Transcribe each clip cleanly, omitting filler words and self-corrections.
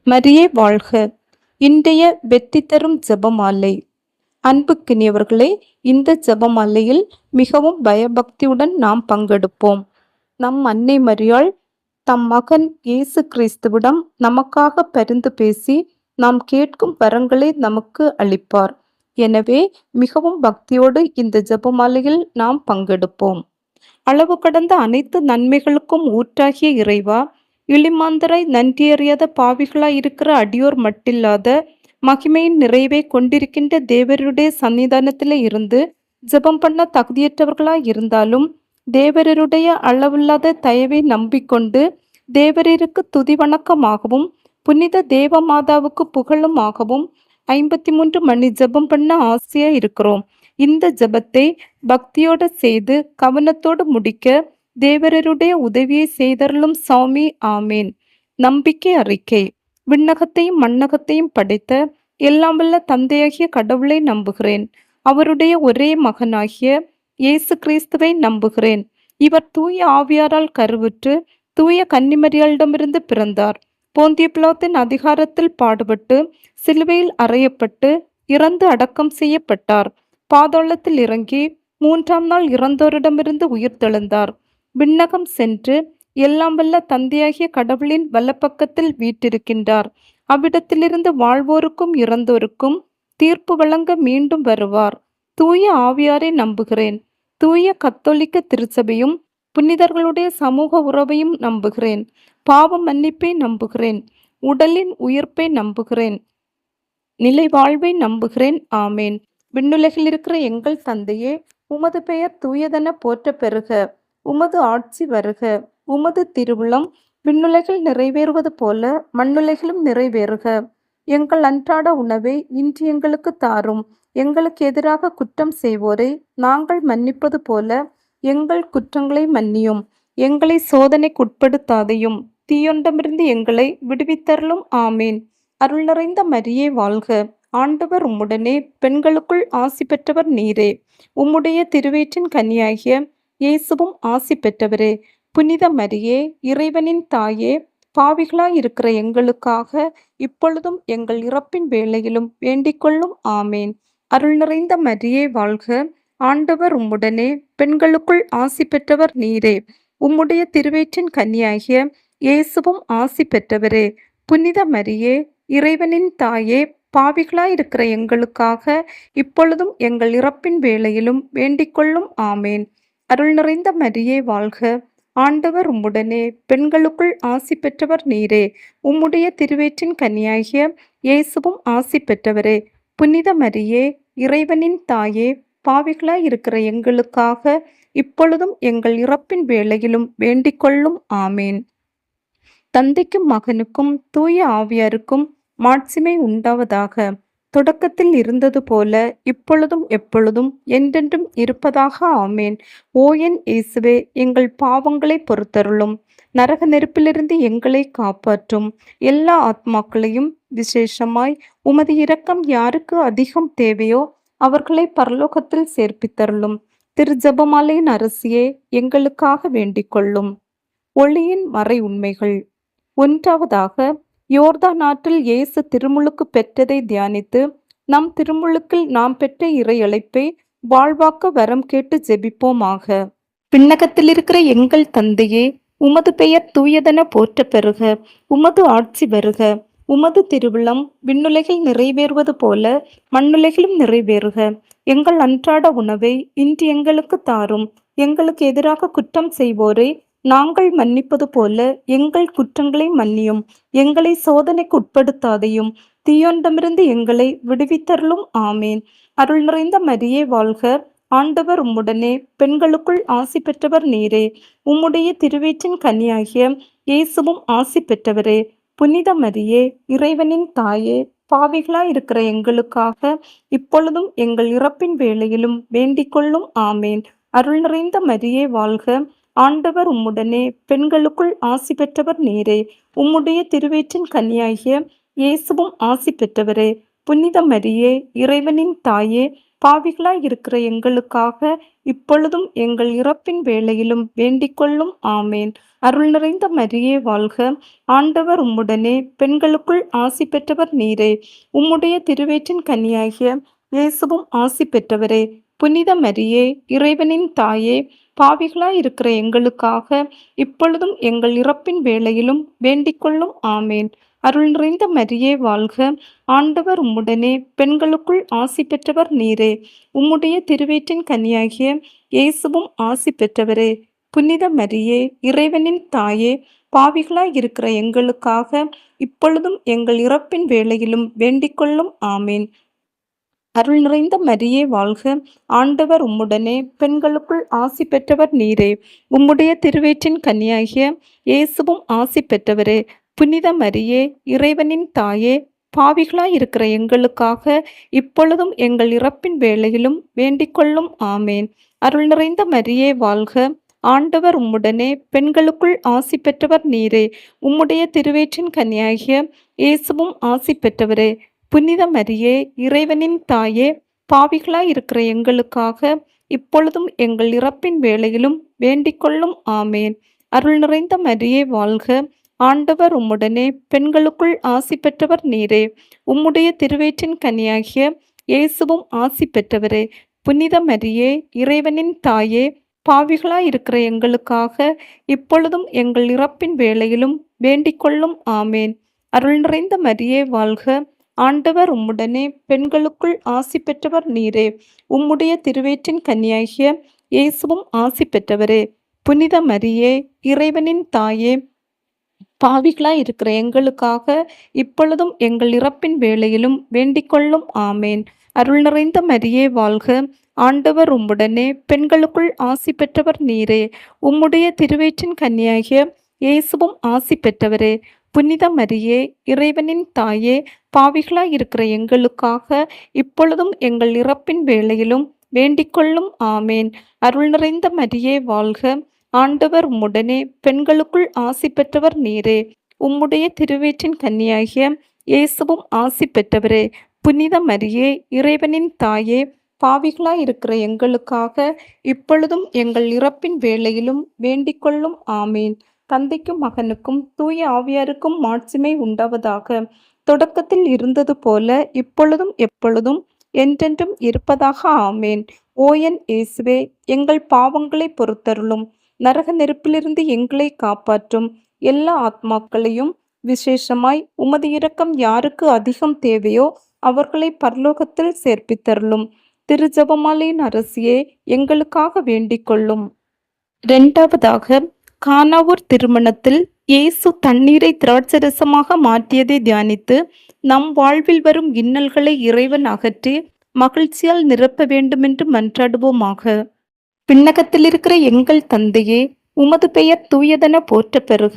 மரியே வாழ்க! இன்றைய வெற்றி தரும் ஜெபமாலை. அன்புக்கினியவர்களே, இந்த ஜெபமாலையில் மிகவும் பயபக்தியுடன் நாம் பங்கெடுப்போம். நம் அன்னை மரியாள் தம் மகன் இயேசு கிறிஸ்துவிடம் நமக்காக பரிந்து பேசி நாம் கேட்கும் வரங்களை நமக்கு அளிப்பார். எனவே மிகவும் பக்தியோடு இந்த ஜெபமாலையில் நாம் பங்கெடுப்போம். அளவு கடந்த அனைத்து நன்மைகளுக்கும் ஊற்றாகிய இறைவா, இளிமாந்தராய் நன்றியறியாத பாவிகளாய் இருக்கிற அடியோர் மட்டில்லாத மகிமையின் நிறைவை கொண்டிருக்கின்ற தேவருடைய சன்னிதானத்திலே இருந்து ஜெபம் பண்ண தகுதியற்றவர்களாய் இருந்தாலும் தேவரருடைய அளவில்லாத தயவை நம்பிக்கொண்டு தேவரருக்கு துதி வணக்கமாகவும் புனித தேவ மாதாவுக்கு புகழுமாகவும் 53 மணி ஜெபம் பண்ண ஆசையா இருக்கிறோம். இந்த ஜெபத்தை பக்தியோடு செய்து கவனத்தோடு முடிக்க தேவரருடைய உதவியை செய்தருளும் சாமி. ஆமீன். நம்பிக்கை அறிக்கை. விண்ணகத்தையும் மண்ணகத்தையும் படைத்த எல்லாம் வல்ல தந்தையாகிய கடவுளை நம்புகிறேன். அவருடைய ஒரே மகனாகிய இயேசு கிறிஸ்துவை நம்புகிறேன். இவர் தூய ஆவியாரால் கருவுற்று தூய கன்னிமரியாளிடமிருந்து பிறந்தார். போந்திய பிலாத்தின் அதிகாரத்தில் பாடுபட்டு சிலுவையில் அறையப்பட்டு இறந்து அடக்கம் செய்யப்பட்டார். பாதாளத்தில் இறங்கி 3ஆம் நாள் இறந்தோரிடமிருந்து உயிர்த்தெழுந்தார். விண்ணகம் சென்று எல்லாம் வல்ல தந்தையாகிய கடவுளின் வலப்பக்கத்தில் வீற்றிருக்கின்றார். அவ்விடத்திலிருந்து வாழ்வோருக்கும் இறந்தோருக்கும் தீர்ப்பு வழங்க மீண்டும் வருவார். தூய ஆவியாரை நம்புகிறேன். தூய கத்தோலிக்க திருச்சபையும் புனிதர்களுடைய சமூக உறவையும் நம்புகிறேன். பாவ மன்னிப்பை நம்புகிறேன். உடலின் உயிர்ப்பை நம்புகிறேன். நிலை வாழ்வை நம்புகிறேன். ஆமேன். விண்ணுலகில் இருக்கிற எங்கள் தந்தையே, உமது பெயர் தூயதென போற்ற பெறுக. உமது ஆட்சி வருக. உமது திருவுளம் விண்ணுலகில் நிறைவேறுவது போல மண்ணுலகிலும் நிறைவேறுக. எங்கள் அன்றாட உணவை இன்று எங்களுக்கு தாரும். எங்களுக்கு எதிராக குற்றம் செய்வோரை நாங்கள் மன்னிப்பது போல எங்கள் குற்றங்களை மன்னியும். எங்களை சோதனைக்குட்படுத்தாதையும் தீயொன்றமிருந்து எங்களை விடுவித்தருளும். ஆமீன். அருள் நிறைந்த மரியே வாழ்க! ஆண்டவர் உம்முடனே, பெண்களுக்குள் ஆசி பெற்றவர் நீரே. உம்முடைய திருவயிற்றின் கனியாகிய இயேசுவும் ஆசி பெற்றவரே. புனித மரியே, இறைவனின் தாயே, பாவிகளாயிருக்கிற எங்களுக்காக இப்பொழுதும் எங்கள் இறப்பின் வேளையிலும் வேண்டிக்கொள்ளும். ஆமேன். அருள் நிறைந்த மரியே வாழ்க! ஆண்டவர் உம்முடனே, பெண்களுக்குள் ஆசி பெற்றவர் நீரே. உம்முடைய திருவயிற்றின் கனியாகிய இயேசுவும் ஆசி பெற்றவரே. புனித மரியே, இறைவனின் தாயே, பாவிகளாயிருக்கிற எங்களுக்காக இப்பொழுதும் எங்கள் இறப்பின் வேளையிலும் வேண்டிக்கொள்ளும். ஆமேன். அருள் நிறைந்த மரியே வாழ்க! ஆண்டவர் உம்முடனே, பெண்களுக்குள் ஆசி பெற்றவர் நீரே. உம்முடைய திருவயிற்றின் கனியாகிய இயேசுவும் ஆசி பெற்றவரே. புனித மரியே, இறைவனின் தாயே, பாவிகளாயிருக்கிற எங்களுக்காக இப்பொழுதும் எங்கள் இறப்பின் வேளையிலும் வேண்டிக்கொள்ளும். ஆமேன். தந்தைக்கும் மகனுக்கும் தூய ஆவியாருக்கும் மாட்சிமை உண்டாவதாக. தொடக்கத்தில் இருந்தது போல இப்பொழுதும் எப்பொழுதும் என்றென்றும் இருப்பதாக. ஆமேன். ஓ என் இயேசுவே, எங்கள் பாவங்களை பொறுத்தருளும். நரக நெருப்பிலிருந்து எங்களை காப்பாற்றும். எல்லா ஆத்மாக்களையும் விசேஷமாய் உமது இரக்கம் யாருக்கு அதிகம் தேவையோ அவர்களை பரலோகத்தில் சேர்ப்பித்தருளும். திரு ஜெபமாலையின் அரசியே, எங்களுக்காக வேண்டிக் கொள்ளும். ஒளியின் மறை உண்மைகள். ஒன்றாவதாக, யோர்தான் ஆற்றில் இயேசு திருமுழுக்கு பெற்றதை தியானித்து நம் திருமுழுக்கில் நாம் பெற்ற இறை அழைப்பை வாழ்வாக்க வரம் கேட்டு ஜெபிப்போமாக. விண்ணகத்தில் இருக்கிற எங்கள் தந்தையே, உமது பெயர் தூயதென போற்ற பெறுக. உமது ஆட்சி வருக. உமது திருவுளம் விண்ணுலகில் நிறைவேறுவது போல மண்ணுலகிலும் நிறைவேறுக. எங்கள் அன்றாட உணவை இன்று எங்களுக்கு தாரும். எங்களுக்கு எதிராக குற்றம் செய்வோரை நாங்கள் மன்னிப்பது போல எங்கள் குற்றங்களை மன்னியும். எங்களை சோதனைக்கு உட்படுத்தாதையும் தீயொன்றமிருந்து எங்களை விடுவித்தருளும். ஆமேன். அருள் நிறைந்த மரியே வாழ்க! ஆண்டவர் உம்முடனே, பெண்களுக்குள் ஆசி பெற்றவர் நீரே. உம்முடைய திருவயிற்றின் கனியாகிய இயேசுவும் ஆசி பெற்றவரே. புனித மரியே, இறைவனின் தாயே, பாவிகளாயிருக்கிற எங்களுக்காக இப்பொழுதும் எங்கள் இறப்பின் வேளையிலும் வேண்டிக்கொள்ளும். ஆமேன். அருள் நிறைந்த மரியே வாழ்க! ஆண்டவர் உம்முடனே, பெண்களுக்குள் ஆசி பெற்றவர் நீரே. உம்முடைய திருவயிற்றின் கனியாகிய இயேசுவும் ஆசி பெற்றவரே. புனித மரியே, இறைவனின் தாயே, பாவிகளாயிருக்கிற எங்களுக்காக இப்பொழுதும் எங்கள் இறப்பின் வேளையிலும் வேண்டிக்கொள்ளும். ஆமேன். அருள் நிறைந்த மரியே வாழ்க. ஆண்டவர் உம்முடனே, பெண்களுக்குள் ஆசி பெற்றவர் நீரே. உம்முடைய திருவயிற்றின் கனியாகிய இயேசுவும் ஆசி பெற்றவரே. புனித மரியே, இறைவனின் தாயே, பாவிகளாய் இருக்கிற எங்களுக்காக இப்பொழுதும் எங்கள் இறப்பின் வேளையிலும் வேண்டிக்கொள்ளும். ஆமேன். அருள் நிறைந்த மரியே வாழ்க. ஆண்டவர் உம்முடனே, பெண்களுக்குள் ஆசி பெற்றவர் நீரே. உம்முடைய திருவயிற்றின் கனியாகிய இயேசுவும் ஆசி பெற்றவரே. புனித மரியே, இறைவனின் தாயே, பாவிகளாய் இருக்கிற எங்களுக்காக இப்பொழுதும் எங்கள் இறப்பின் வேளையிலும் வேண்டிக்கொள்ளும். ஆமேன். அருள் நிறைந்த மரியே வாழ்க. ஆண்டவர் உம்முடனே, பெண்களுக்குள் ஆசி பெற்றவர் நீரே. உம்முடைய திருவயிற்றின் கனியாகிய இயேசுவும் ஆசி பெற்றவரே. புனித மரியே, இறைவனின் தாயே, பாவிகளாய் இருக்கிற எங்களுக்காக இப்பொழுதும் எங்கள் இறப்பின் வேளையிலும் வேண்டிக்கொள்ளும். ஆமேன். அருள் நிறைந்த மரியே வாழ்க. ஆண்டவர் உம்முடனே, பெண்களுக்குள் ஆசி பெற்றவர் நீரே. உம்முடைய திருவயிற்றின் கனியாகிய இயேசுவும் ஆசி பெற்றவரே. புனித மரியே, இறைவனின் தாயே, பாவிகளாய் இருக்கிற எங்களுக்காக இப்பொழுதும் எங்கள் இறப்பின் வேளையிலும் வேண்டிக்கொள்ளும். ஆமேன். அருள் நிறைந்த மரியே வாழ்க. ஆண்டவர் உம்முடனே, பெண்களுக்குள் ஆசி பெற்றவர் நீரே. உம்முடைய திருவயிற்றின் கனியாகிய இயேசுவும் ஆசி பெற்றவரே. புனித மரியே, இறைவனின் தாயே, பாவிகளாய் இருக்கிற எங்களுக்காக இப்பொழுதும் எங்கள் இறப்பின் வேளையிலும் வேண்டிக்கொள்ளும். ஆமேன். அருள் நிறைந்த மரியே வாழ்க. ஆண்டவர் உம்முடனே, பெண்களுக்குள் ஆசி பெற்றவர் நீரே. உம்முடைய திருவயிற்றின் கனியாகிய இயேசுவும் ஆசி பெற்றவரே. புனித மரியே, இறைவனின் தாயே, பாவிகளாய் இருக்கிற எங்களுக்காக இப்பொழுதும் எங்கள் இறப்பின் வேளையிலும் வேண்டிக்கொள்ளும். ஆமேன். அருள் நிறைந்த மரியே வாழ்க. ஆண்டவர் உம்முடனே, பெண்களுக்குள் ஆசி பெற்றவர் நீரே. உம்முடைய திருவயிற்றின் கனியாகிய இயேசுவும் ஆசி பெற்றவரே. புனித மரியே, இறைவனின் தாயே, பாவிகளாய் இருக்கிற எங்களுக்காக இப்பொழுதும் எங்கள் இறப்பின் வேளையிலும் வேண்டிக்கொள்ளும். ஆமேன். அருள் நிறைந்த மரியே வாழ்க. ஆண்டவர் உம்முடனே, பெண்களுக்குள் ஆசி பெற்றவர் நீரே. உம்முடைய திருவயிற்றின் கன்னியாகிய இயேசுவும் ஆசி பெற்றவரே. புனித மரியே, இறைவனின் தாயே, பாவிகளாய் இருக்கிற எங்களுக்காக இப்பொழுதும் எங்கள் இறப்பின் வேளையிலும் வேண்டிக்கொள்ளும். ஆமேன். தந்தைக்கும் மகனுக்கும் தூய ஆவியாருக்கும் மாட்சிமை உண்டாவதாக. தொடக்கத்தில் இருந்தது போல இப்பொழுதும் எப்பொழுதும் என்றென்றும் இருப்பதாக. ஆமேன். ஓயன் இயேசுவே, எங்கள் பாவங்களை பொறுத்தருளும். நரக நெருப்பிலிருந்து எங்களை காப்பாற்றும். எல்லா ஆத்மாக்களையும், விசேஷமாய் உமது இரக்கம் யாருக்கு அதிகம் தேவையோ அவர்களை பரலோகத்தில் சேர்ப்பித்தருளும். திருஜெபமாலையின் அரசியே, எங்களுக்காக வேண்டிக் கொள்ளும். இரண்டாவதாக, கானாவூர் திருமணத்தில் இயேசு தண்ணீரை திராட்சரசமாக மாற்றியதை தியானித்து நம் வாழ்வில் வரும் இன்னல்களை இறைவன் அகற்றி மகிழ்ச்சியால் நிரப்ப வேண்டுமென்று மன்றாடுவோமாக. விண்ணகத்தில் இருக்கிற எங்கள் தந்தையே, உமது பெயர் தூயதென போற்ற பெறுக.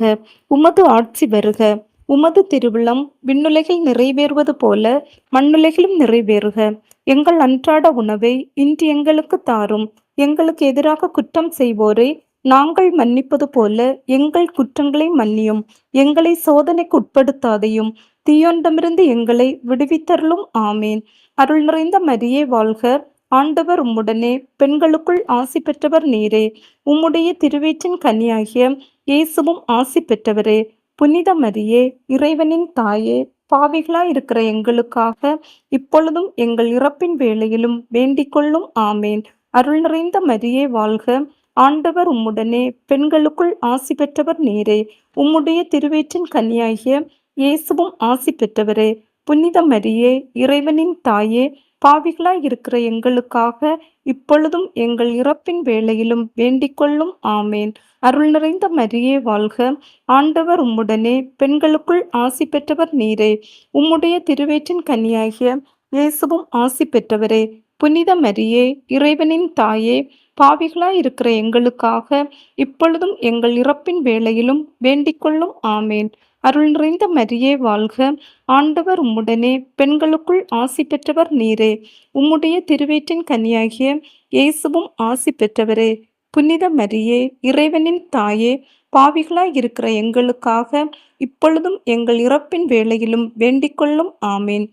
உமது ஆட்சி வருக. உமது திருவிழம் விண்ணுலகில் நிறைவேறுவது போல மண்ணுலகிலும் நிறைவேறுக. எங்கள் அன்றாட உணவை இன்று எங்களுக்கு தாரும். எங்களுக்கு எதிராக குற்றம் செய்வோரை நாங்கள் மன்னிப்பது போல எங்கள் குற்றங்களை மன்னியும். எங்களை சோதனைக்கு உட்படுத்தாதையும் தீயோண்டமிருந்து எங்களை விடுவித்தருளும். ஆமேன். அருள் நிறைந்த மரியே வாழ்க. ஆண்டவர் உம்முடனே, பெண்களுக்குள் ஆசி பெற்றவர் நீரே. உம்முடைய திருவயிற்றின் கனியாகிய இயேசுவும் ஆசி பெற்றவரே. புனித மரியே, இறைவனின் தாயே, பாவிகளாய் இருக்கிற எங்களுக்காக இப்பொழுதும் எங்கள் இறப்பின் வேளையிலும் வேண்டிக்கொள்ளும். ஆமேன். அருள் நிறைந்த மரியே வாழ்க. ஆண்டவர் உம்முடனே, பெண்களுக்குள் ஆசி பெற்றவர் நீரே. உம்முடைய திருவயிற்றின் கனியாகிய இயேசுவும் ஆசி பெற்றவரே. புனித மரியே, இறைவனின் தாயே, பாவிகளாய் இருக்கிற எங்களுக்காக இப்பொழுதும் எங்கள் இறப்பின் வேளையிலும் வேண்டிக்கொள்ளும். ஆமேன். அருள் நிறைந்த மரியே வாழ்க. ஆண்டவர் உம்முடனே, பெண்களுக்குள் ஆசி பெற்றவர் நீரே. உம்முடைய திருவயிற்றின் கனியாகிய இயேசுவும் ஆசி பெற்றவரே. புனித மரியே, இறைவனின் தாயே, பாவிகளாய் இருக்கிற எங்களுக்காக இப்பொழுதும் எங்கள் இறப்பின் வேளையிலும் வேண்டிக்கொள்ளும். ஆமேன். அருள் நிறைந்த மரியே வாழ்க. ஆண்டவர் உம்முடனே, பெண்களுக்குள் ஆசி பெற்றவர் நீரே. உம்முடைய திருவயிற்றின் கனியாகிய இயேசுவும் ஆசி பெற்றவரே. புனித மரியே, இறைவனின் தாயே, பாவிகளாய் இருக்கிற எங்களுக்காக இப்பொழுதும் எங்கள் இறப்பின் வேளையிலும் வேண்டிக்கொள்ளும். ஆமேன்.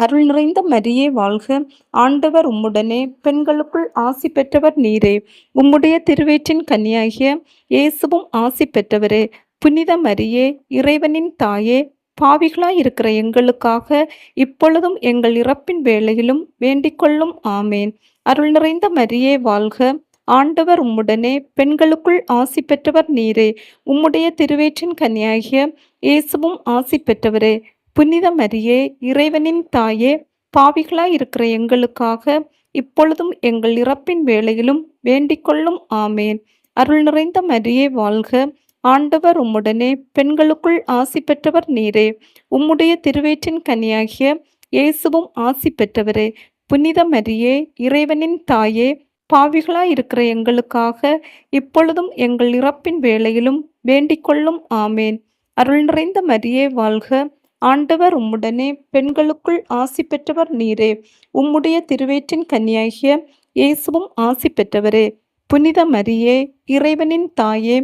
அருள் நிறைந்த மரியே வாழ்க! ஆண்டவர் உம்முடனே, பெண்களுக்குள் ஆசி பெற்றவர் நீரே. உம்முடைய திருவயிற்றின் கனியாகிய இயேசுவும் ஆசி பெற்றவரே. புனித மரியே, இறைவனின் தாயே, பாவிகளாயிருக்கிற எங்களுக்காக இப்பொழுதும் எங்கள் இறப்பின் வேளையிலும் வேண்டிக்கொள்ளும். ஆமேன். அருள் நிறைந்த மரியே வாழ்க! ஆண்டவர் உம்முடனே, பெண்களுக்குள் ஆசி பெற்றவர் நீரே. உம்முடைய திருவயிற்றின் கனியாகிய இயேசுவும் ஆசி பெற்றவரே. புனித மரியே, இறைவனின் தாயே, பாவிகளாயிருக்கிற எங்களுக்காக இப்பொழுதும் எங்கள் இறப்பின் வேளையிலும் வேண்டிக்கொள்ளும். ஆமேன். அருள் நிறைந்த மரியே வாழ்க! ஆண்டவர் உம்முடனே, பெண்களுக்குள் ஆசி பெற்றவர் நீரே. உம்முடைய திருவயிற்றின் கனியாகிய இயேசுவும் ஆசி பெற்றவரே. புனித மரியே, இறைவனின் தாயே, பாவிகளாயிருக்கிற எங்களுக்காக இப்பொழுதும் எங்கள் இறப்பின் வேளையிலும் வேண்டிக்கொள்ளும். ஆமேன். அருள் நிறைந்த மரியே வாழ்க! ஆண்டவர் உம்முடனே, பெண்களுக்குள் ஆசி பெற்றவர் நீரே. உம்முடைய திருவயிற்றின் கனியாகிய இயேசுவும் ஆசி பெற்றவரே. புனித மரியே, இறைவனின் தாயே,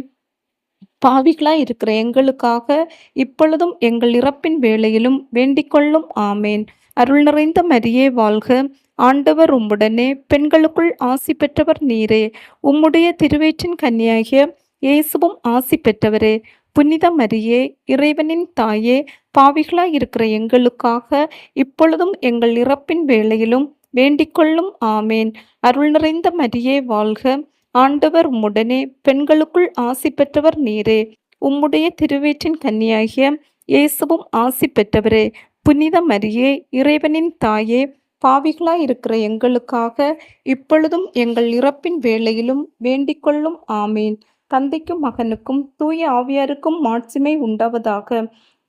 பாவிகளாயிருக்கிற எங்களுக்காக இப்பொழுதும் எங்கள் இறப்பின் வேளையிலும் வேண்டிக்கொள்ளும். ஆமேன். அருள் நிறைந்த மரியே வாழ்க! ஆண்டவர் உம்முடனே, பெண்களுக்குள் ஆசி பெற்றவர் நீரே. உம்முடைய திருவயிற்றின் கனியாகிய இயேசுவும் ஆசி பெற்றவரே. புனித மரியே, இறைவனின் தாயே, பாவிகளாயிருக்கிற எங்களுக்காக இப்பொழுதும் எங்கள் இறப்பின் வேளையிலும் வேண்டிக்கொள்ளும். ஆமேன். அருள் நிறைந்த மரியே வாழ்க! ஆண்டவர் உம்முடனே, பெண்களுக்குள் ஆசி பெற்றவர் நீரே. உம்முடைய திருவயிற்றின் கனியாகிய இயேசுவும் ஆசி பெற்றவரே. புனித மரியே, இறைவனின் தாயே, பாவிகளாயிருக்கிற எங்களுக்காக இப்பொழுதும் எங்கள் இறப்பின் வேளையிலும் வேண்டிக்கொள்ளும். ஆமேன். தந்தைக்கும் மகனுக்கும் தூய ஆவியாருக்கும் மாட்சிமை உண்டாவதாக.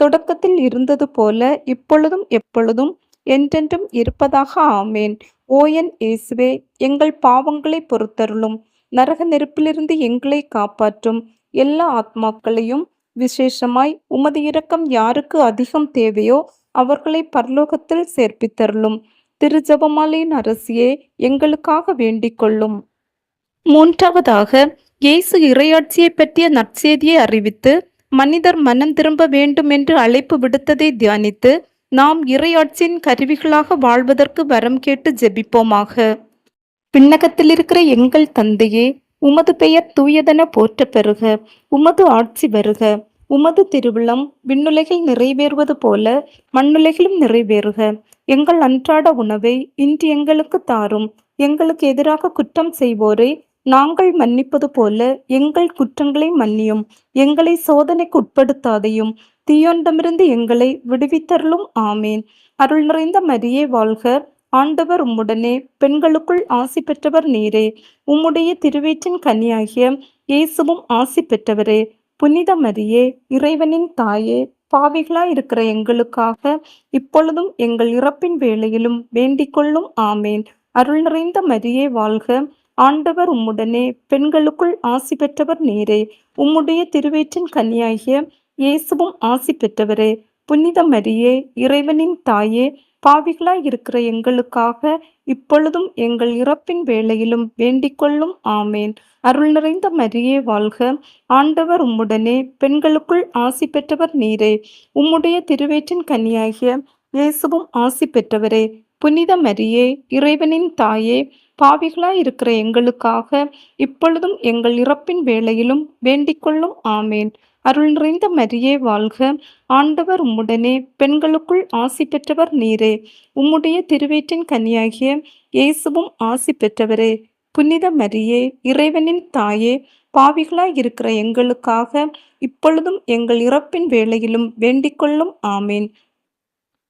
தொடக்கத்தில் இருந்தது போல இப்பொழுதும் எப்பொழுதும் என்றென்றும் இருப்பதாக. ஆமேன். ஓ என் இயேசுவே, எங்கள் பாவங்களை பொறுத்தருளும். நரக நெருப்பிலிருந்து எங்களை காப்பாற்றும். எல்லா ஆத்மாக்களையும், விசேஷமாய் உமது இரக்கம் யாருக்கு அதிகம் தேவையோ அவர்களை பரலோகத்தில் சேர்ப்பித்தருளும். திருஜெபமாலையின் அரசியே, எங்களுக்காக வேண்டிக்கொள்ளும். மூன்றாவதாக, இயேசு இறையாட்சியை பற்றிய நற்செய்தியை அறிவித்து மனிதர் மனம் திரும்ப வேண்டும் என்று அழைப்பு விடுத்ததை தியானித்து நாம் இறையாட்சியின் கருவிகளாக வாழ்வதற்கு வரம் கேட்டு ஜெபிப்போமாக. விண்ணகத்தில் இருக்கிற எங்கள் தந்தையே, உமது பெயர் தூயதென போற்ற பெறுக. உமது ஆட்சி வருக. உமது திருவிழம் விண்ணுலகில் நிறைவேறுவது போல மண்ணுலகிலும் நிறைவேறுக. எங்கள் அன்றாட உணவை இன்று எங்களுக்கு தாரும். எங்களுக்கு எதிராக குற்றம் செய்வோரை நாங்கள் மன்னிப்பது போல எங்கள் குற்றங்களை மன்னியும். எங்களை சோதனைக்கு உட்படுத்தாதையும், தீயோனிடமிருந்து எங்களை விடுவித்தருளும். ஆமேன். அருள் நிறைந்த மரியே வாழ்க! ஆண்டவர் உம்முடனே, பெண்களுக்குள் ஆசி பெற்றவர் நீரே. உம்முடைய திருவயிற்றின் கனியாகிய இயேசுவும் ஆசி பெற்றவரே. புனித மரியே, இறைவனின் தாயே, பாவிகளாயிருக்கிற எங்களுக்காக இப்பொழுதும் எங்கள் இறப்பின் வேளையிலும் வேண்டிக்கொள்ளும். ஆமேன். அருள் நிறைந்த மரியே வாழ்க! ஆண்டவர் உம்முடனே, பெண்களுக்குள் ஆசி பெற்றவர் நீரே. உம்முடைய திருவயிற்றின் கனியாகிய இயேசுவும் ஆசி பெற்றவரே. புனித மரியே, இறைவனின் தாயே, பாவிகளாயிருக்கிற எங்களுக்காக இப்பொழுதும் எங்கள் இறப்பின் வேளையிலும் வேண்டிக்கொள்ளும். ஆமேன். அருள் நிறைந்த மரியே வாழ்க! ஆண்டவர் உம்முடனே, பெண்களுக்குள் ஆசி பெற்றவர் நீரே. உம்முடைய திருவயிற்றின் கனியாகிய இயேசுவும் ஆசி பெற்றவரே. புனித மரியே, இறைவனின் தாயே, பாவிகளாயிருக்கிற எங்களுக்காக இப்பொழுதும் எங்கள் இறப்பின் வேளையிலும் வேண்டிக்கொள்ளும். ஆமேன். அருள் நிறைந்த மரியே வாழ்க! ஆண்டவர் உம்முடனே, பெண்களுக்குள் ஆசி பெற்றவர் நீரே. உம்முடைய திருவயிற்றின் கனியாகிய இயேசுவும் ஆசி பெற்றவரே. புனித மரியே, இறைவனின் தாயே, பாவிகளாயிருக்கிற எங்களுக்காக இப்பொழுதும் எங்கள் இறப்பின் வேளையிலும் வேண்டிக்கொள்ளும். ஆமேன்.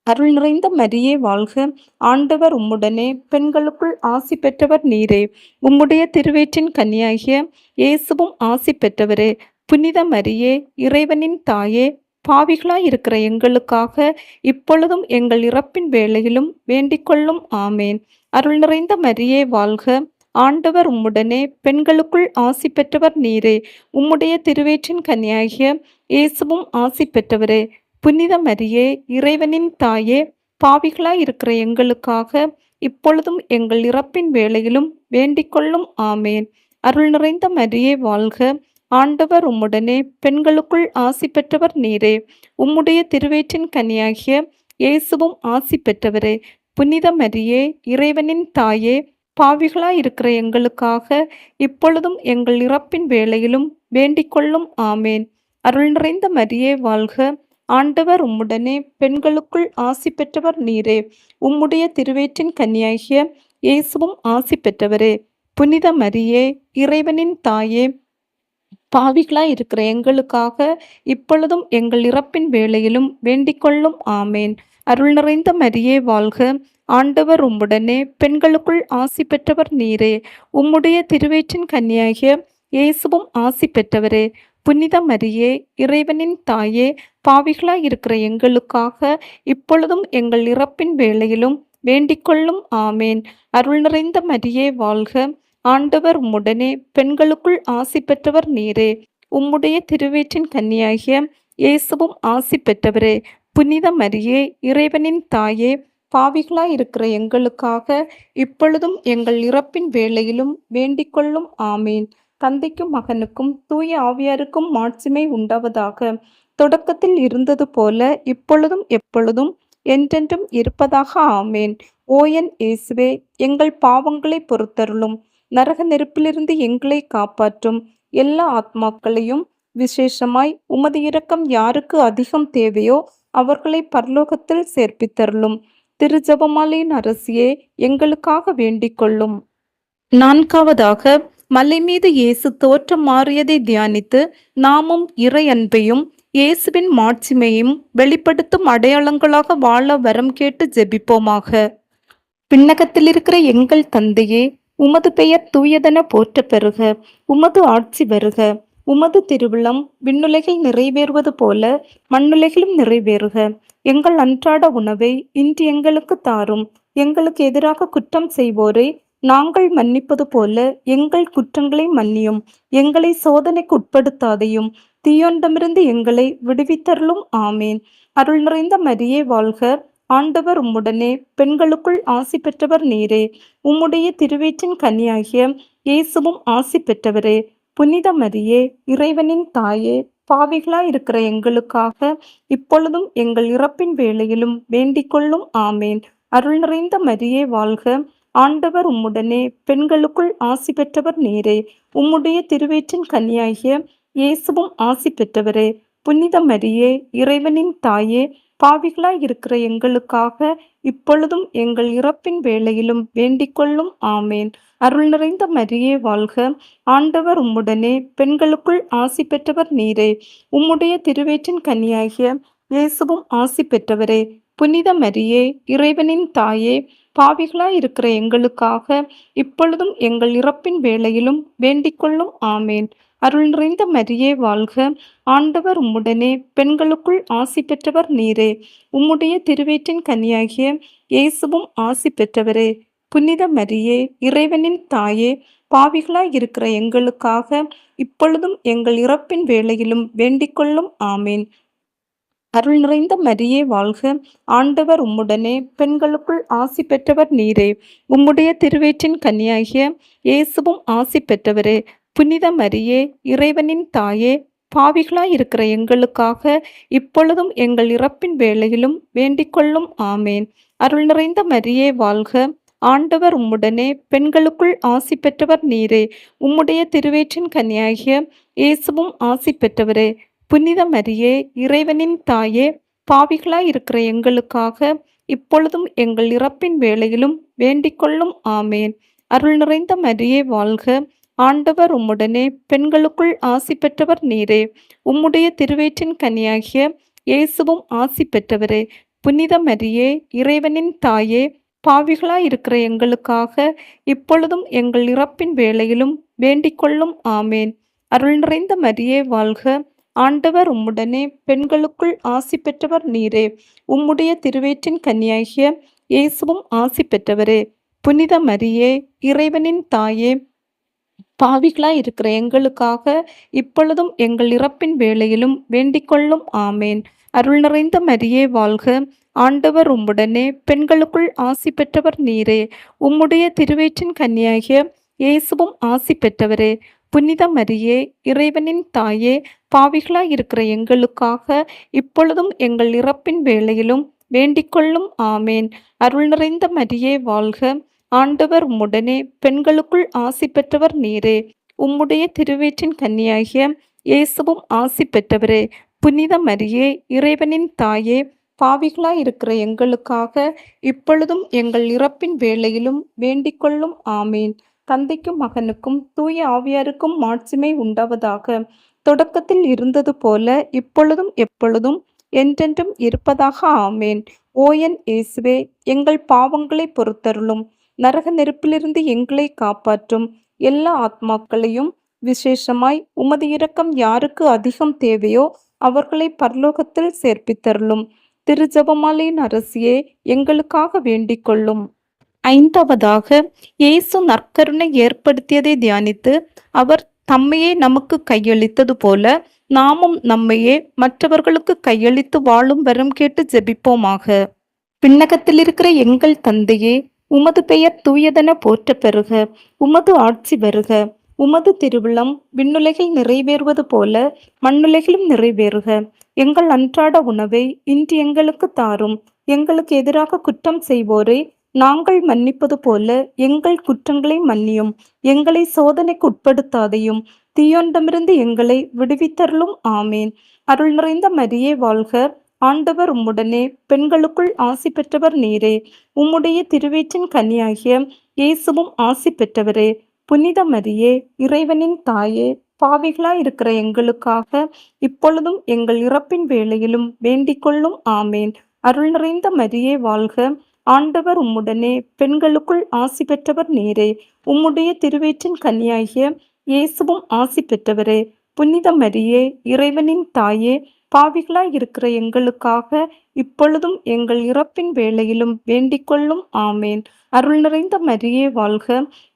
அருள் நிறைந்த மரியே வாழ்க! ஆண்டவர் உம்முடனே, பெண்களுக்குள் ஆசி பெற்றவர் நீரே. உம்முடைய திருவயிற்றின் கனியாகிய இயேசுவும் ஆசி பெற்றவரே. புனித மரியே, இறைவனின் தாயே, பாவிகளாயிருக்கிற எங்களுக்காக இப்பொழுதும் எங்கள் இறப்பின் வேளையிலும் வேண்டிக்கொள்ளும். ஆமேன். அருள் நிறைந்த மரியே வாழ்க! ஆண்டவர் உம்முடனே, பெண்களுக்குள் ஆசி பெற்றவர் நீரே. உம்முடைய திருவயிற்றின் கனியாகிய இயேசுவும் ஆசி பெற்றவரே. புனித மரியே, இறைவனின் தாயே, பாவிகளாயிருக்கிற எங்களுக்காக இப்பொழுதும் எங்கள் இறப்பின் வேளையிலும் வேண்டிக்கொள்ளும். ஆமேன். அருள் நிறைந்த மரியே வாழ்க! ஆண்டவர் உம்முடனே, பெண்களுக்குள் ஆசி பெற்றவர் நீரே. உம்முடைய திருவயிற்றின் கனியாகிய இயேசுவும் ஆசி பெற்றவரே. புனித மரியே, இறைவனின் தாயே, பாவிகளாயிருக்கிற எங்களுக்காக இப்பொழுதும் எங்கள் இறப்பின் வேளையிலும் வேண்டிக்கொள்ளும். ஆமேன். அருள் நிறைந்த மரியே வாழ்க. ஆண்டவர் உம்முடனே, பெண்களுக்குள் ஆசி பெற்றவர் நீரே. உம்முடைய திருவயிற்றின் கன்னியாகிய இயேசுவும் ஆசி பெற்றவரே. புனித மரியே, இறைவனின் தாயே, பாவிகளாய் இருக்கிற எங்களுக்காக இப்பொழுதும் எங்கள் இறப்பின் வேளையிலும் வேண்டிக்கொள்ளும். ஆமேன். அருள் நிறைந்த மரியே வாழ்க. ஆண்டவர் உம்முடனே, பெண்களுக்குள் ஆசி பெற்றவர் நீரே. உம்முடைய திருவயிற்றின் கன்னியாகிய இயேசுவும் ஆசி பெற்றவரே. புனித மரியே, இறைவனின் தாயே, பாவிகளாய் இருக்கிற எங்களுக்காக இப்பொழுதும் எங்கள் இறப்பின் வேளையிலும் வேண்டிக்கொள்ளும். ஆமேன். அருள் நிறைந்த மரியே வாழ்க. ஆண்டவர் உம்முடனே, பெண்களுக்குள் ஆசி பெற்றவர் நீரே. உம்முடைய திருவயிற்றின் கன்னியாகிய இயேசுவும் ஆசி பெற்றவரே. புனித மரியே, இறைவனின் தாயே, பாவிகளாய் இருக்கிற எங்களுக்காக இப்பொழுதும் எங்கள் இறப்பின் வேளையிலும் வேண்டிக்கொள்ளும். ஆமீன். தந்தைக்கும் மகனுக்கும் தூய ஆவியாருக்கும் மாட்சிமை உண்டாவதாக. தொடக்கத்தில் இருந்தது போல இப்பொழுதும் எப்பொழுதும் என்றென்றும் இருப்பதாக. ஆமேன். ஓயன் இயேசுவே, எங்கள் பாவங்களை பொறுத்தருளும். நரக நெருப்பிலிருந்து எங்களை காப்பாற்றும். எல்லா ஆத்மாக்களையும், விசேஷமாய் உமது இரக்கம் யாருக்கு அதிகம் தேவையோ அவர்களை பரலோகத்தில் சேர்ப்பித்தருளும். திருஜெபமாலையின் அரசியே, எங்களுக்காக வேண்டிக் கொள்ளும். நான்காவதாக, மலை மீது இயேசு தோற்றம் மாறியதை தியானித்து நாமும் இறை அன்பையும் இயேசுவின் மாட்சிமையும் வெளிப்படுத்தும் அடையாளங்களாக வாழ வரம் கேட்டு ஜெபிப்போமாக. விண்ணகத்தில் இருக்கிற எங்கள் தந்தையே, உமது பெயர் தூயதென போற்றப் பெறுக. உமது ஆட்சி வருக. உமது திருவிழம் விண்ணுலகில் நிறைவேறுவது போல மண்ணுலகிலும் நிறைவேறுக. எங்கள் அன்றாட உணவை இன்று எங்களுக்கு தாரும். எங்களுக்கு எதிராக குற்றம் செய்வோரை நாங்கள் மன்னிப்பது போல எங்கள் குற்றங்களை மன்னியும். எங்களை சோதனைக்கு உட்படுத்தாதையும், தீயோனிடமிருந்து எங்களை விடுவித்தருளும். ஆமேன். அருள் நிறைந்த மரியே வாழ்க. ஆண்டவர் உம்முடனே, பெண்களுக்குள் ஆசி பெற்றவர் நீரே. உம்முடைய திருவயிற்றின் கன்னியாகிய இயேசுவும் ஆசி பெற்றவரே. புனித மரியே, இறைவனின் தாயே, பாவிகளாய் இருக்கிற எங்களுக்காக இப்பொழுதும் எங்கள் இறப்பின் வேளையிலும் வேண்டிக்கொள்ளும். ஆமேன். அருள் நிறைந்த மரியே வாழ்க. ஆண்டவர் உம்முடனே, பெண்களுக்குள் ஆசி பெற்றவர் நீரே. உம்முடைய திருவயிற்றின் கன்னியாகிய இயேசுவும் ஆசி பெற்றவரே. புனித மரியே, இறைவனின் தாயே, பாவிகளாய் இருக்கிற எங்களுக்காக இப்பொழுதும் எங்கள் இறப்பின் வேளையிலும் வேண்டிக்கொள்ளும். ஆமேன். அருள் நிறைந்த மரியே வாழ்க. ஆண்டவர் உம்முடனே, பெண்களுக்குள் ஆசி பெற்றவர் நீரே. உம்முடைய திருவயிற்றின் கன்னியாகிய இயேசுவும் ஆசி பெற்றவரே. புனித மரியே, இறைவனின் தாயே, பாவிகளாய் இருக்கிற எங்களுக்காக இப்பொழுதும் எங்கள் இறப்பின் வேளையிலும் வேண்டிக்கொள்ளும். ஆமேன். அருள் நிறைந்த மரியே வாழ்க. ஆண்டவர் உம்முடனே, பெண்களுக்குள் ஆசி பெற்றவர் நீரே. உம்முடைய திருவயிற்றின் கன்னியாகிய இயேசுவும் ஆசி பெற்றவரே. புனித மரியே, இறைவனின் தாயே, பாவிகளாய் இருக்கிற எங்களுக்காக இப்பொழுதும் எங்கள் இறப்பின் வேளையிலும் வேண்டிக்கொள்ளும். ஆமேன். அருள் நிறைந்த மரியே வாழ்க. ஆண்டவர் உம்முடனே, பெண்களுக்குள் ஆசி பெற்றவர் நீரே. உம்முடைய திருவயிற்றின் கன்னியாகிய இயேசுவும் ஆசி பெற்றவரே. புனித மரியே, இறைவனின் தாயே, பாவிகளாய் இருக்கிற எங்களுக்காக இப்பொழுதும் எங்கள் இறப்பின் வேளையிலும் வேண்டிக்கொள்ளும். ஆமேன். அருள் நிறைந்த மரியே வாழ்க. ஆண்டவர் உம்முடனே, பெண்களுக்குள் ஆசி பெற்றவர் நீரே. உம்முடைய திருவயிற்றின் கன்னியாகிய இயேசுவும் ஆசி பெற்றவரே. புனித மரியே, இறைவனின் தாயே, பாவிகளாய் இருக்கிற எங்களுக்காக இப்பொழுதும் எங்கள் இறப்பின் வேளையிலும் வேண்டிக்கொள்ளும். ஆமேன். அருள் நிறைந்த மரியே வாழ்க. ஆண்டவர் உம்முடனே, பெண்களுக்குள் ஆசி பெற்றவர் நீரே. உம்முடைய திருவயிற்றின் கன்னியாகிய இயேசுவும் ஆசி பெற்றவரே. புனித மரியே, இறைவனின் தாயே, பாவிகளாய் இருக்கிற எங்களுக்காக இப்பொழுதும் எங்கள் இறப்பின் வேளையிலும் வேண்டிக்கொள்ளும். ஆமேன். அருள் நிறைந்த மரியே வாழ்க. ஆண்டவர் உம்முடனே, பெண்களுக்குள் ஆசி பெற்றவர் நீரே. உம்முடைய திருவயிற்றின் கன்னியாகிய இயேசுவும் ஆசி பெற்றவரே. புனித மரியே, இறைவனின் தாயே, பாவிகளாய் இருக்கிற எங்களுக்காக இப்பொழுதும் எங்கள் இறப்பின் வேளையிலும் வேண்டிக்கொள்ளும். ஆமேன். அருள் நிறைந்த மரியே வாழ்க. ஆண்டவர் உம்முடனே, பெண்களுக்குள் ஆசி பெற்றவர் நீரே. உம்முடைய திருவயிற்றின் கன்னியாகிய இயேசுவும் ஆசி பெற்றவரே. புனித மரியே, இறைவனின் தாயே, பாவிகளாய் இருக்கிற எங்களுக்காக இப்பொழுதும் எங்கள் இறப்பின் வேளையிலும் வேண்டிக்கொள்ளும். ஆமேன். அருள் நிறைந்த மரியே வாழ்க. ஆண்டவர் உம்முடனே, பெண்களுக்குள் ஆசி பெற்றவர் நீரே. உம்முடைய திருவயிற்றின் கன்னியாகிய இயேசுவும் ஆசி பெற்றவரே. புனித மரியே, இறைவனின் தாயே, பாவிகளாயிருக்கிற எங்களுக்காக இப்பொழுதும் எங்கள் இறப்பின் வேளையிலும் வேண்டிக்கொள்ளும். ஆமேன். தந்தைக்கும் மகனுக்கும் தூய ஆவியாருக்கும் மாட்சிமை உண்டாவதாக. தொடக்கத்தில் இருந்தது போல இப்பொழுதும் எப்பொழுதும் என்றென்றும் இருப்பதாக. ஆமேன். ஓ என் இயேசுவே, எங்கள் பாவங்களை பொறுத்தருளும். நரக நெருப்பிலிருந்து எங்களை காப்பாற்றும். எல்லா ஆத்மாக்களையும், விசேஷமாய் உமது இரக்கம் யாருக்கு அதிகம் தேவையோ அவர்களை பரலோகத்தில் சேர்ப்பித்தருளும். திருஜெபமாலையின் அரசியே, எங்களுக்காக வேண்டிக் கொள்ளும். ஐந்தாவதாக, இயேசு நற்கருணை ஏற்படுத்தியதை தியானித்து அவர் தம்மையே நமக்கு கையளித்தது போல நாமும் நம்மையே மற்றவர்களுக்கு கையளித்து வாழும் வரம் கேட்டு ஜெபிப்போமாக. விண்ணகத்தில் இருக்கிற எங்கள் தந்தையே, உமது பெயர் தூயதென போற்ற பெறுக. உமது ஆட்சி வருக. உமது திருவிழம் விண்ணுலகில் நிறைவேறுவது போல மண்ணுலகிலும் நிறைவேறுக. எங்கள் அன்றாட உணவை இன்று எங்களுக்கு தாரும். எங்களுக்கு எதிராக குற்றம் செய்வோரை நாங்கள் மன்னிப்பது போல எங்கள் குற்றங்களை மன்னியும். எங்களை சோதனைக்கு உட்படுத்தாதையும், தீயோனிடமிருந்து எங்களை விடுவித்தருளும். ஆமேன். அருள் நிறைந்த மரியே வாழ்க. ஆண்டவர் உம்முடனே, பெண்களுக்குள் ஆசி பெற்றவர் நீரே. உம்முடைய திருவயிற்றின் கன்னியாகிய இயேசுவும் ஆசி பெற்றவரே. புனித மரியே, இறைவனின் தாயே, பாவிகளாயிருக்கிற எங்களுக்காக இப்பொழுதும் எங்கள் இறப்பின் வேளையிலும் வேண்டிக்கொள்ளும். ஆமேன். அருள் நிறைந்த மரியே வாழ்க. ஆண்டவர் உம்முடனே, பெண்களுக்குள் ஆசி பெற்றவர் நீரே. உம்முடைய திருவயிற்றின் கன்னியாகிய இயேசுவும் ஆசி பெற்றவரே. புனித மரியே, இறைவனின் தாயே, பாவிகளாய் இருக்கிற எங்களுக்காக இப்பொழுதும் எங்கள் இறப்பின் வேளையிலும் வேண்டிக்கொள்ளும். ஆமேன். அருள் நிறைந்த மரியே வாழ்க.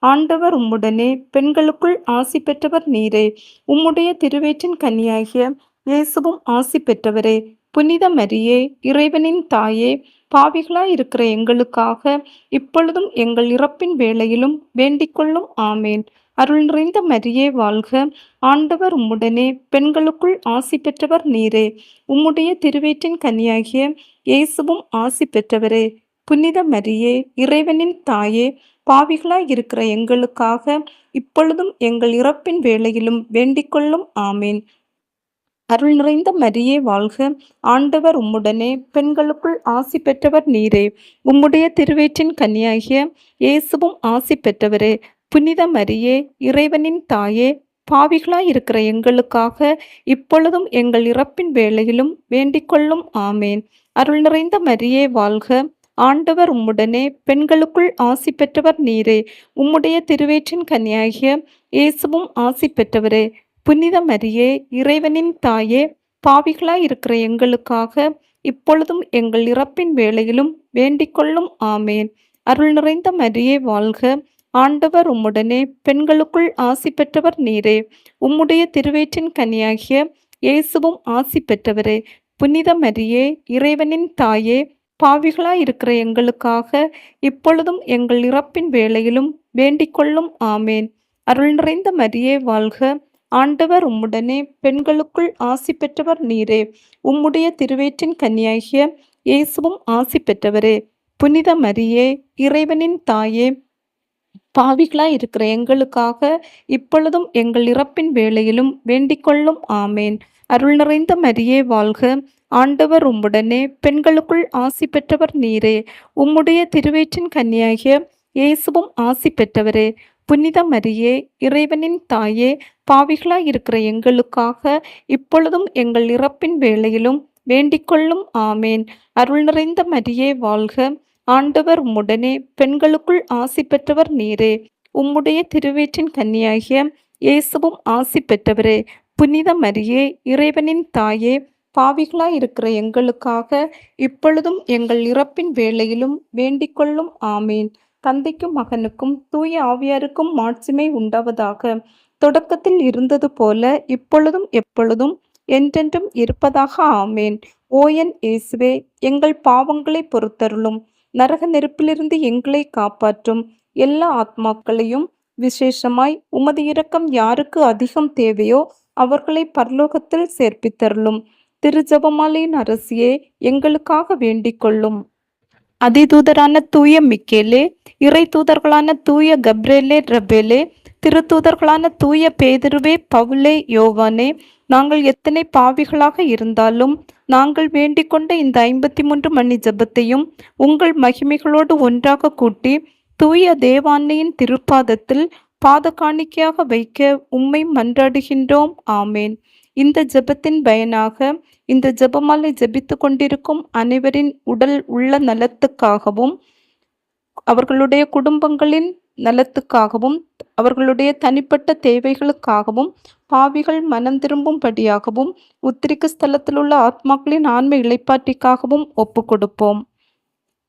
ஆண்டவர் உம்முடனே, பெண்களுக்குள் ஆசி பெற்றவர் நீரே. உம்முடைய திருவயிற்றின் கன்னியாகிய இயேசுவும் ஆசி பெற்றவரே. புனித மரியே, இறைவனின் தாயே, பாவிகளாய் இருக்கிற எங்களுக்காக இப்பொழுதும் எங்கள் இறப்பின் வேளையிலும் வேண்டிக்கொள்ளும். ஆமேன். அருள் நிறைந்த மரியே வாழ்க. ஆண்டவர் உம்முடனே, பெண்களுக்குள் ஆசி பெற்றவர் நீரே. உம்முடைய திருவயிற்றின் கன்னியாகிய இயேசுவும் ஆசி பெற்றவரே. புனித மரியே, இறைவனின் தாயே, பாவிகளாய் இருக்கிற எங்களுக்காக இப்பொழுதும் எங்கள் இறப்பின் வேளையிலும் வேண்டிக்கொள்ளும். ஆமேன். அருள் நிறைந்த மரியே வாழ்க. ஆண்டவர் உம்முடனே, பெண்களுக்குள் ஆசி பெற்றவர் நீரே. உம்முடைய திருவயிற்றின் கன்னியாகிய இயேசுவும் ஆசி பெற்றவரே. புனித மரியே, இறைவனின் தாயே, பாவிகளாய் இருக்கிற எங்களுக்காக இப்பொழுதும் எங்கள் இறப்பின் வேளையிலும் வேண்டிக்கொள்ளும். ஆமேன். அருள் நிறைந்த மரியே வாழ்க. ஆண்டவர் உம்முடனே, பெண்களுக்குள் ஆசி பெற்றவர் நீரே. உம்முடைய திருவயிற்றின் கன்னியாகிய இயேசுவும் ஆசி பெற்றவரே. புனித மரியே, இறைவனின் தாயே, பாவிகளாய் இருக்கிற எங்களுக்காக இப்பொழுதும் எங்கள் இறப்பின் வேளையிலும் வேண்டிக்கொள்ளும். ஆமேன். அருள் நிறைந்த மரியே வாழ்க. ஆண்டவர் உம்முடனே, பெண்களுக்குள் ஆசி பெற்றவர் நீரே. உம்முடைய திருவயிற்றின் கன்னியாகிய இயேசுவும் ஆசி பெற்றவரே. புனித மரியே, இறைவனின் தாயே, பாவிகளாய் இருக்கிற எங்களுக்காக இப்பொழுதும் எங்கள் இறப்பின் வேளையிலும் வேண்டிக்கொள்ளும். ஆமேன். அருள் நிறைந்த மரியே வாழ்க. ஆண்டவர் உம்முடனே, பெண்களுக்குள் ஆசி பெற்றவர் நீரே. உம்முடைய திருவயிற்றின் கன்னியாகிய இயேசுவும் ஆசி பெற்றவரே. புனித மரியே, இறைவனின் தாயே, பாவிகளாய் இருக்கிற எங்களுக்காக இப்பொழுதும் எங்கள் இறப்பின் வேளையிலும் வேண்டிக்கொள்ளும். ஆமேன். அருள் நிறைந்த மரியே வாழ்க. ஆண்டவர் உம்முடனே, பெண்களுக்குள் ஆசி பெற்றவர் நீரே. உம்முடைய திருவயிற்றின் கன்னியாகிய இயேசுவும் ஆசி பெற்றவரே. புனித மரியே, இறைவனின் தாயே, பாவிகளாய் இருக்கிற எங்களுக்காக இப்பொழுதும் எங்கள் இறப்பின் வேளையிலும் வேண்டிக்கொள்ளும். ஆமேன். அருள் நிறைந்த மரியே வாழ்க. ஆண்டவர் உம்முடனே, பெண்களுக்குள் ஆசி பெற்றவர் நீரே. உம்முடைய திருவயிற்றின் கன்னியாகிய இயேசுவும் ஆசி பெற்றவரே. புனித மரியே, இறைவனின் தாயே, பாவிகளாய் இருக்கிற எங்களுக்காக இப்பொழுதும் எங்கள் இறப்பின் வேளையிலும் வேண்டிக்கொள்ளும். ஆமேன். தந்தைக்கும் மகனுக்கும் தூய ஆவியாருக்கும் மாட்சிமை உண்டாவதாக. தொடக்கத்தில் இருந்தது போல இப்பொழுதும் எப்பொழுதும் என்றென்றும் இருப்பதாக. ஆமேன். ஓ என் இயேசுவே, எங்கள் பாவங்களை பொறுத்தருளும். நரக நெருப்பிலிருந்து எங்களை காப்பாற்றும். எல்லா ஆத்மாக்களையும், விசேஷமாய் உமது இரக்கம் யாருக்கு அதிகம் தேவையோ அவர்களை பரலோகத்தில் சேர்ப்பித்தருளும். திரு ஜெபமாலையின் அரசியே, எங்களுக்காக வேண்டிக் கொள்ளும். அதிதூதரான தூய மிக்கேலே, இறை தூதர்களான தூய கப்ரேலே ரபேலே, திருத்தூதர்களான தூய பேதுருவே பவுலே யோவானே, நாங்கள் எத்தனை பாவிகளாக இருந்தாலும் நாங்கள் வேண்டிக் கொண்ட இந்த 53 மணி ஜெபத்தையும் உங்கள் மகிமைகளோடு ஒன்றாக கூட்டி தூய தேவான்னையின் திருப்பாதத்தில் பாத காணிக்கையாக வைக்க உம்மை மன்றாடுகின்றோம். ஆமேன். இந்த ஜெபத்தின் பயனாக இந்த ஜெபமாலை ஜெபித்து கொண்டிருக்கும் அனைவரின் உடல் உள்ள நலத்துக்காகவும் அவர்களுடைய குடும்பங்களின் நலத்துக்காகவும் அவர்களுடைய தனிப்பட்ட தேவைகளுக்காகவும் பாவிகள் மனம் திரும்பும்படியாகவும் உத்திரிக்க ஸ்தலத்தில் உள்ள ஆத்மாக்களின் ஆன்ம இளைப்பாற்றிக்காகவும் ஒப்பு கொடுப்போம்.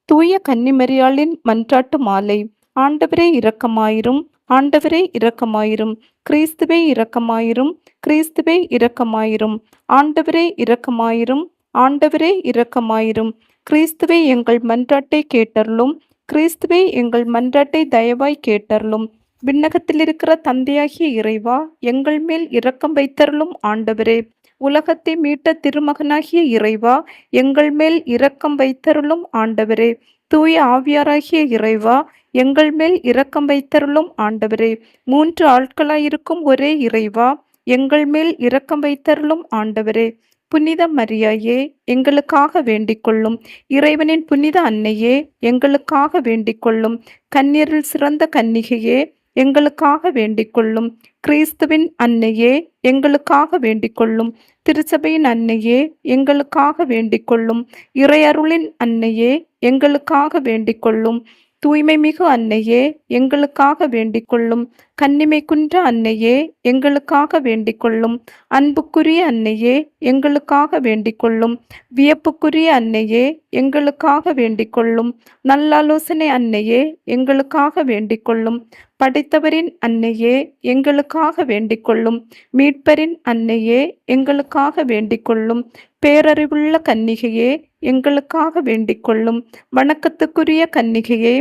தூய கன்னிமரியாளின் மன்றாட்டு மாலை. ஆண்டவரே இரக்கமாயிரும், ஆண்டவரே இரக்கமாயிரும், கிறிஸ்துவே இரக்கமாயிரும், கிறிஸ்துவே இரக்கமாயிரும், ஆண்டவரே இரக்கமாயிரும், ஆண்டவரே இரக்கமாயிரும், கிறிஸ்துவே எங்கள் மன்றாட்டை கேட்டருளும், கிறிஸ்துவே எங்கள் மன்றாட்டை தயவாய் கேட்டருளும். விண்ணகத்தில் இருக்கிற தந்தையாகிய இறைவா, எங்கள் மேல் இரக்கம் வைத்தருளும். ஆண்டவரே, உலகத்தை மீட்ட திருமகனாகிய இறைவா, எங்கள் மேல் இரக்கம் வைத்தருளும். ஆண்டவரே, தூய ஆவியாராகிய இறைவா, எங்கள் மேல் இரக்கம் வைத்தருளும். ஆண்டவரே, 3 ஆட்களாயிருக்கும் ஒரே இறைவா, எங்கள் மேல் இரக்கம் வைத்தருளும். ஆண்டவரே, புனித மரியாயே, எங்களுக்காக வேண்டிக் கொள்ளும். இறைவனின் புனித அன்னையே, எங்களுக்காக வேண்டிக் கொள்ளும். கன்னியரில் சிறந்த கன்னிகையே, எங்களுக்காக வேண்டிக் கொள்ளும். கிறிஸ்துவின் அன்னையே, எங்களுக்காக வேண்டிக் கொள்ளும். திருச்சபையின் அன்னையே, எங்களுக்காக வேண்டிக் கொள்ளும். இறையருளின் அன்னையே, எங்களுக்காக வேண்டிக் கொள்ளும். தூய்மை மிகு அன்னையே, எங்களுக்காக வேண்டிக் கொள்ளும். கன்னிமை குன்ற அன்னையே, எங்களுக்காக வேண்டிக் கொள்ளும். அன்புக்குரிய அன்னையே, எங்களுக்காக வேண்டிக் கொள்ளும். வியப்புக்குரிய அன்னையே, எங்களுக்காக வேண்டிக் கொள்ளும். நல்லாலோசனை அன்னையே, எங்களுக்காக வேண்டிக் கொள்ளும். படைத்தவரின் அன்னையே, எங்களுக்காக வேண்டிக் கொள்ளும். மீட்பரின் அன்னையே, எங்களுக்காக வேண்டிக் கொள்ளும். பேரறிவுள்ள கன்னிகையே, எங்களுக்காக வேண்டிக் கொள்ளும். வணக்கத்துக்குரிய கன்னிகையே,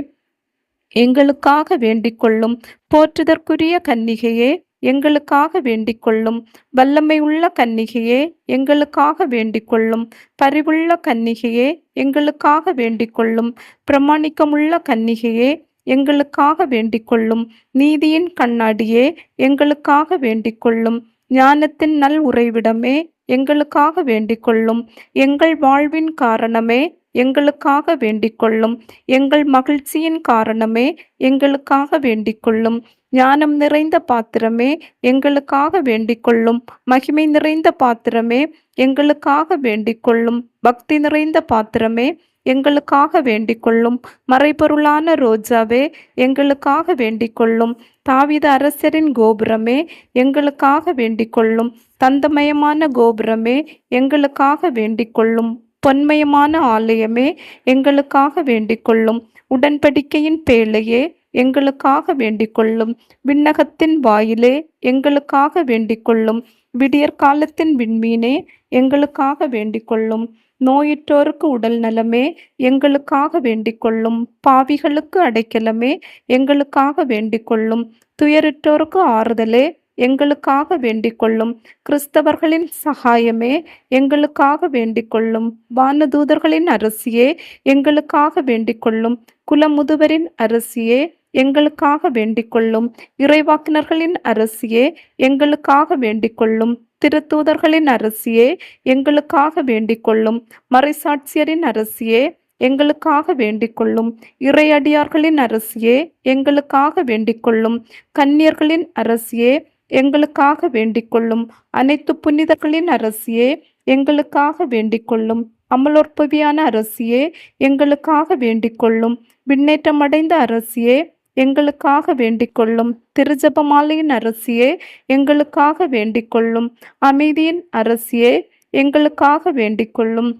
எங்களுக்காக வேண்டிக் கொள்ளும். போற்றுதற்குரிய கன்னிகையே, எங்களுக்காக வேண்டிக் கொள்ளும். வல்லமை உள்ள கன்னிகையே, எங்களுக்காக வேண்டிக் கொள்ளும். பரிவுள்ள கன்னிகையே, எங்களுக்காக வேண்டிக் கொள்ளும். பிரமாணிக்கமுள்ள கன்னிகையே, எங்களுக்காக வேண்டிக் கொள்ளும். நீதியின் கண்ணாடியே, எங்களுக்காக வேண்டிக் கொள்ளும். ஞானத்தின் நல் உறைவிடமே, எங்களுக்காக வேண்டிக் கொள்ளும். எங்கள் வாழ்வின் காரணமே, எங்களுக்காக வேண்டிக் கொள்ளும். எங்கள் மகிழ்ச்சியின் காரணமே, எங்களுக்காக வேண்டிக் கொள்ளும். ஞானம் நிறைந்த பாத்திரமே, எங்களுக்காக வேண்டிக் கொள்ளும். மகிமை நிறைந்த பாத்திரமே, எங்களுக்காக வேண்டிக் கொள்ளும். பக்தி நிறைந்த பாத்திரமே, எங்களுக்காக வேண்டிக் கொள்ளும். மறைபொருளான ரோஜாவே, எங்களுக்காக வேண்டிக் கொள்ளும். தாவீது அரசரின் கோபுரமே, எங்களுக்காக வேண்டிக் கொள்ளும். தந்தமயமான கோபுரமே, எங்களுக்காக வேண்டிக் கொள்ளும். பொன்மயமான ஆலயமே, எங்களுக்காக வேண்டிக் கொள்ளும். உடன்படிக்கையின் பேழையே, எங்களுக்காக வேண்டிக் கொள்ளும். விண்ணகத்தின் வாயிலே, எங்களுக்காக வேண்டிக் கொள்ளும். விடியற்காலத்தின் விண்மீனே, எங்களுக்காக வேண்டிக் கொள்ளும். நோயுற்றோருக்கு உடல் நலமே, எங்களுக்காக வேண்டிக் கொள்ளும். பாவிகளுக்கு அடைக்கலமே, எங்களுக்காக வேண்டிக் கொள்ளும். துயருற்றோருக்கு ஆறுதலே, எங்களுக்காக வேண்டிக் கொள்ளும். கிறிஸ்தவர்களின் சகாயமே, எங்களுக்காக வேண்டிக் கொள்ளும். வானதூதர்களின் அரசியே, எங்களுக்காக வேண்டிக் கொள்ளும். குலமுதுவரின் அரசியே, எங்களுக்காக வேண்டிக் கொள்ளும். இறைவாக்கினர்களின் அரசியே, எங்களுக்காக வேண்டிக் கொள்ளும். திருத்தூதர்களின் அரசியே, எங்களுக்காக வேண்டிக் கொள்ளும். மறைசாட்சியரின் அரசியே, எங்களுக்காக வேண்டிக் கொள்ளும். இறையடியார்களின் அரசியே, எங்களுக்காக வேண்டிக் கொள்ளும். கன்னியர்களின் அரசியே, எங்களுக்காக வேண்டிக் கொள்ளும். அனைத்து புனிதர்களின் அரசியே, எங்களுக்காக வேண்டிக் கொள்ளும். அமலோற்பவியான அரசியே, எங்களுக்காக வேண்டிக் கொள்ளும். விண்ணேற்றமடைந்த அரசியே, எங்களுக்காக வேண்டிக் கொள்ளும். திருஜெபமாலையின் அரசியே, எங்களுக்காக வேண்டிக் கொள்ளும். அமைதியின் அரசியே, எங்களுக்காக வேண்டிக் கொள்ளும்.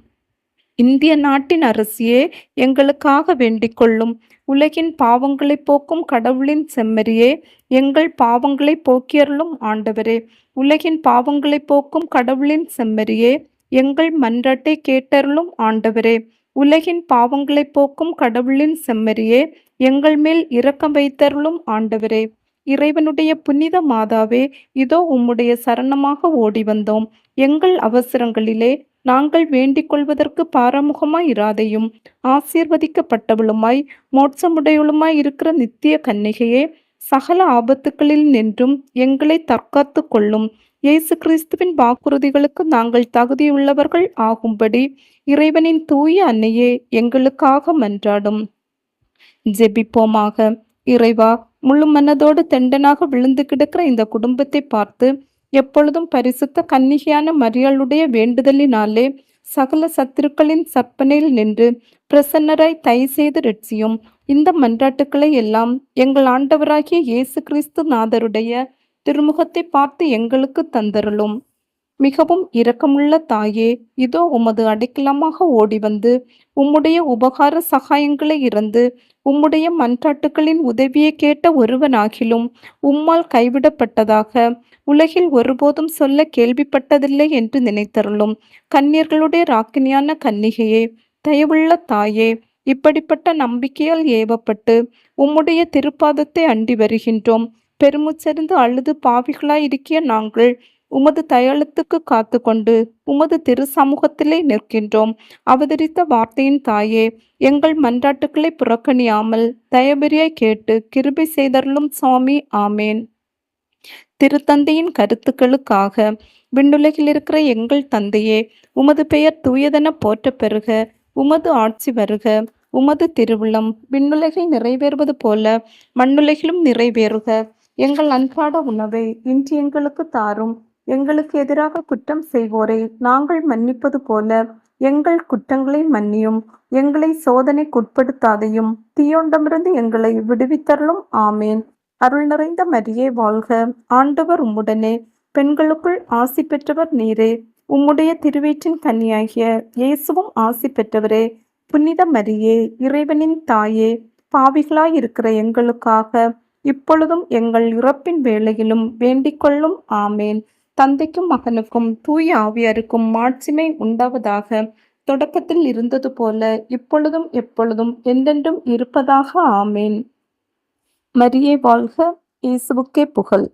இந்திய நாட்டின் அரசியே, எங்களுக்காக வேண்டிக் கொள்ளும். உலகின் பாவங்களை போக்கும் கடவுளின் செம்மறியே, எங்கள் பாவங்களை போக்கியருளும். ஆண்டவரே, உலகின் பாவங்களை போக்கும் கடவுளின் செம்மறியே, எங்கள் மன்றாட்டை கேட்டருளும். ஆண்டவரே, உலகின் பாவங்களை போக்கும் கடவுளின் செம்மறியே, எங்கள் மேல் இரக்கம் வைத்தருளும். ஆண்டவரே, இறைவனுடைய புனித மாதாவே, இதோ உம்முடைய சரணமாக ஓடி வந்தோம். எங்கள் அவசரங்களிலே நாங்கள் வேண்டிக் கொள்வதற்கு பாராமுகமாய் இராதையும் ஆசீர்வதிக்கப்பட்டவளுமாய் மோட்சமுடையவளுமாய் இருக்கிற நித்திய கன்னிகையே, சகல ஆபத்துக்களில் நின்றும் எங்களை தற்காத்து கொள்ளும். இயேசு கிறிஸ்துவின் வாக்குறுதிகளுக்கு நாங்கள் தகுதியுள்ளவர்கள் ஆகும்படி இறைவனின் தூய அன்னையே எங்களுக்காக மன்றாடும். ஜெபிப்போமாக. இறைவா, முழு மனதோடு தெண்டனாக விழுந்து கிடக்கிற இந்த குடும்பத்தை பார்த்து எப்பொழுதும் பரிசுத்த கன்னிகையான மரியாளுடைய வேண்டுதலினாலே சகல சத்துருக்களின் சற்பனையில் நின்று பிரசன்னராய் தயவு செய்து ரட்சியும். இந்த மன்றாட்டுக்களை எல்லாம் எங்கள் ஆண்டவராகிய இயேசு கிறிஸ்து நாதருடைய திருமுகத்தை பார்த்து எங்களுக்கு தந்தருளும். மிகவும் இரக்கமுள்ள தாயே, இதோ உமது அடைக்கலமாக ஓடி வந்து உம்முடைய உபகார சகாயங்களை இறந்து உம்முடைய மன்றாட்டுகளின் உதவியை கேட்ட ஒருவனாகிலும் உம்மால் கைவிடப்பட்டதாக உலகில் ஒருபோதும் சொல்ல கேள்விப்பட்டதில்லை என்று நினைத்தருளும். கன்னியர்களுடைய ராக்கினியான கன்னிகையே, தயவுள்ள தாயே, இப்படிப்பட்ட நம்பிக்கையால் ஏவப்பட்டு உம்முடைய திருப்பாதத்தை அண்டி வருகின்றோம். பெருமுச்சரிந்து அழுது பாவிகளாயிருக்கிய நாங்கள் உமது தயலத்துக்கு காத்து கொண்டு உமது திரு சமூகத்திலே நிற்கின்றோம். அவதரித்த வார்த்தையின் தாயே, எங்கள் மன்றாட்டுக்களை புறக்கணியாமல் தயபெரியாய் கேட்டு கிருபை செய்தருளும் சுவாமி. ஆமேன். திருத்தந்தையின் கருத்துக்களுக்காக. விண்ணுலகில் இருக்கிற எங்கள் தந்தையே, உமது பெயர் தூயதென போற்ற பெறுக. உமது ஆட்சி வருக. உமது திருவுளம் விண்ணுலகில் நிறைவேறுவது போல மண்ணுலகிலும் நிறைவேறுக. எங்கள் அன்றாட உணவை இன்று எங்களுக்கு தாரும். எங்களுக்கு எதிராக குற்றம் செய்வோரை நாங்கள் மன்னிப்பது போல எங்கள் குற்றங்களை மன்னியும். எங்களை சோதனைக்குட்படுத்தாதையும் தீயோண்டமிருந்து எங்களை விடுவித்தருளும். ஆமேன். அருள் நிறைந்த மரியே வாழ்க. ஆண்டவர் உம்முடனே, பெண்களுக்குள் ஆசி பெற்றவர் நீரே. உம்முடைய திருவயிற்றின் கன்னியாகிய இயேசுவும் ஆசி பெற்றவரே. புனித மரியே, இறைவனின் தாயே, பாவிகளாயிருக்கிற எங்களுக்காக இப்பொழுதும் எங்கள் இறப்பின் வேளையிலும் வேண்டிக் கொள்ளும். ஆமேன். தந்தைக்கும் மகனுக்கும் தூய ஆவியாருக்கும் மாட்சிமை உண்டாவதாக. தொடக்கத்தில் இருந்தது போல இப்பொழுதும் எப்பொழுதும் என்றென்றும் இருப்பதாக. ஆமேன். மரியே வாழ்க. இயேசுவுக்கே புகழ்.